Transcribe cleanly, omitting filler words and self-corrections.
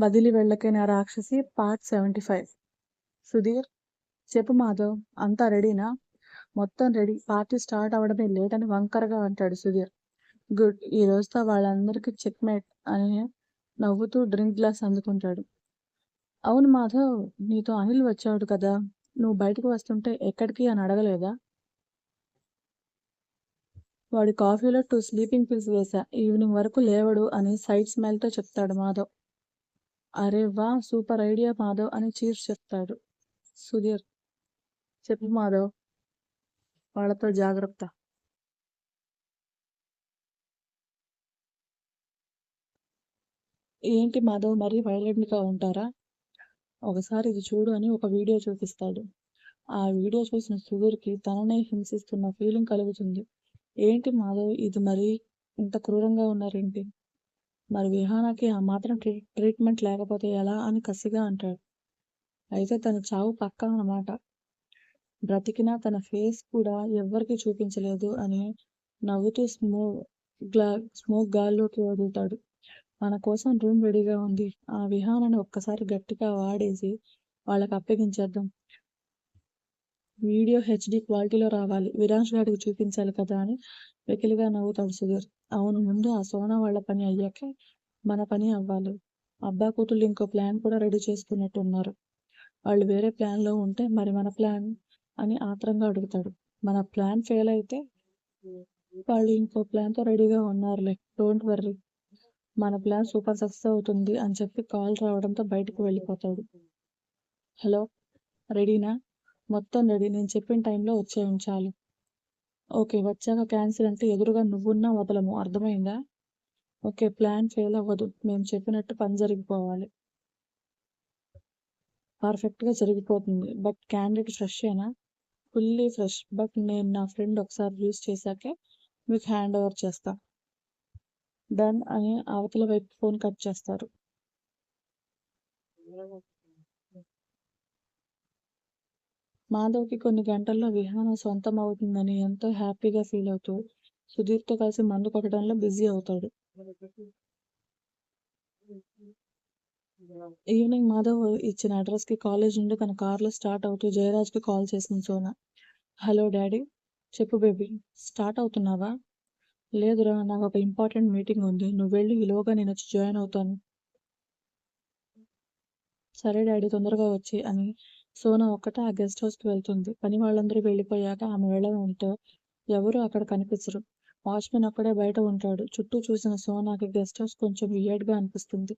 వదిలి వెళ్ళకే నా రాక్షసి పార్ట్ 75. సుధీర్, చెప్పు మాధవ్, అంతా రెడీనా? మొత్తం రెడీ, పార్టీ స్టార్ట్ అవడమే లేట్ అని వంకరగా అంటాడు సుధీర్. గుడ్, ఈ రోజుతో వాళ్ళందరికీ చెక్ మేట్ అని నవ్వుతూ డ్రింక్ గ్లాస్ అందుకుంటాడు. అవును మాధవ్, నీతో అనిల్ వచ్చాడు కదా, నువ్వు బయటకు వస్తుంటే ఎక్కడికి అని అడగలేదా? వాడి కాఫీలో 2 స్లీపింగ్ పిల్స్ వేశా, ఈవినింగ్ వరకు లేవడు అని సైడ్ స్మైల్తో చెప్తాడు మాధవ్. అరే వా, సూపర్ ఐడియా మాధవ్ అని చీర్స్ చెప్తాడు సుధీర్. చెప్పు మాధవ్, వాళ్ళతో జాగ్రత్త. ఏంటి మాధవ్, మరీ వైలెంట్గా ఉంటారా? ఒకసారి ఇది చూడు అని ఒక వీడియో చూపిస్తాడు. ఆ వీడియో చూసిన సుధీర్కి తననే హింసిస్తున్న ఫీలింగ్ కలుగుతుంది. ఏంటి మాధవ్, ఇది మరీ ఇంత క్రూరంగా ఉన్నారేంటి? మరి విహానాకి ఆ మాత్రం ట్రీట్మెంట్ లేకపోతే ఎలా అని కసిగా అంటాడు. అయితే తన చావు పక్కా అన్నమాట. బ్రతికినా తన ఫేస్ కూడా ఎవ్వరికీ చూపించలేదు అని నవ్వుతూ స్మోక్ గాల్లోకి వదులుతాడు. మన కోసం రూమ్ రెడీగా ఉంది, ఆ విహానాన్ని ఒక్కసారి గట్టిగా వాడేసి వాళ్ళకి అప్పగించేద్దాం. వీడియో హెచ్డి క్వాలిటీలో రావాలి, విరాంష్ గాడికి చూపించాలి కదా అని వెకిలిగా నవ్వుతాడు సుధీర్. అవును, ముందు ఆ సోనా వాళ్ళ పని అయ్యాకే మన పని అవ్వాలి. అబ్బా కూతుళ్ళు ఇంకో ప్లాన్ కూడా రెడీ చేసుకున్నట్టున్నారు. వాళ్ళు వేరే ప్లాన్లో ఉంటే మరి మన ప్లాన్ అని ఆత్రంగా అడుగుతాడు. మన ప్లాన్ ఫెయిల్ అయితే వాళ్ళు ఇంకో ప్లాన్తో రెడీగా ఉన్నారులే, డోంట్ వర్రీ. మన ప్లాన్ సూపర్ సక్సెస్ అవుతుంది అని చెప్పి కాల్ రావడంతో బయటకు వెళ్ళిపోతాడు. హలో, రెడీనా? మొత్తం రెడీ, నేను చెప్పిన టైంలో వచ్చే ఉంచాలి. ఓకే, వచ్చాక క్యాన్సిల్ అంటే ఎదురుగా నువ్వున్నా వదలము, అర్థమైందా? ఓకే, ప్లాన్ ఫెయిల్ అవ్వదు, మేము చెప్పినట్టు పని జరిగిపోవాలి. పర్ఫెక్ట్గా జరిగిపోతుంది. బట్ క్యాండిడేట్ ఫ్రెషేనా? ఫుల్లీ ఫ్రెష్, బట్ నేను నా ఫ్రెండ్ ఒకసారి యూజ్ చేశాకే మీకు హ్యాండ్ ఓవర్ చేస్తా. డన్ అని అవతల వైపు ఫోన్ కట్ చేస్తారు. మాధవ్కి కొన్ని గంటల్లో విహానం సొంతం అవుతుందని ఎంతో హ్యాపీగా ఫీల్ అవుతూ సుధీర్తో కలిసి మందు కొట్టడంలో బిజీ అవుతాడు. ఈవినింగ్ మాధవ్ ఇచ్చిన అడ్రస్కి కాలేజ్ నుండి తన కార్లో స్టార్ట్ అవుతూ జయరాజ్కి కాల్ చేసింది సోనా. Hello daddy. చెప్పు బేబీ, స్టార్ట్ అవుతున్నావా? లేదురా, నాకు ఒక ఇంపార్టెంట్ మీటింగ్ ఉంది, నువ్వు వెళ్ళి ఈలోగా నేను వచ్చి జాయిన్ అవుతాను. సరే డాడీ, తొందరగా వచ్చి అని సోనా ఒక్కటే ఆ గెస్ట్ హౌస్కి వెళ్తుంది. పని వాళ్ళందరూ వెళ్ళిపోయాక ఆమె వెళ్ళడంతో ఎవరూ అక్కడ కనిపించరు. వాచ్మెన్ ఒక్కడే బయట ఉంటాడు. చుట్టూ చూసిన సోనాకి గెస్ట్ హౌస్ కొంచెం వియర్డ్గా అనిపిస్తుంది.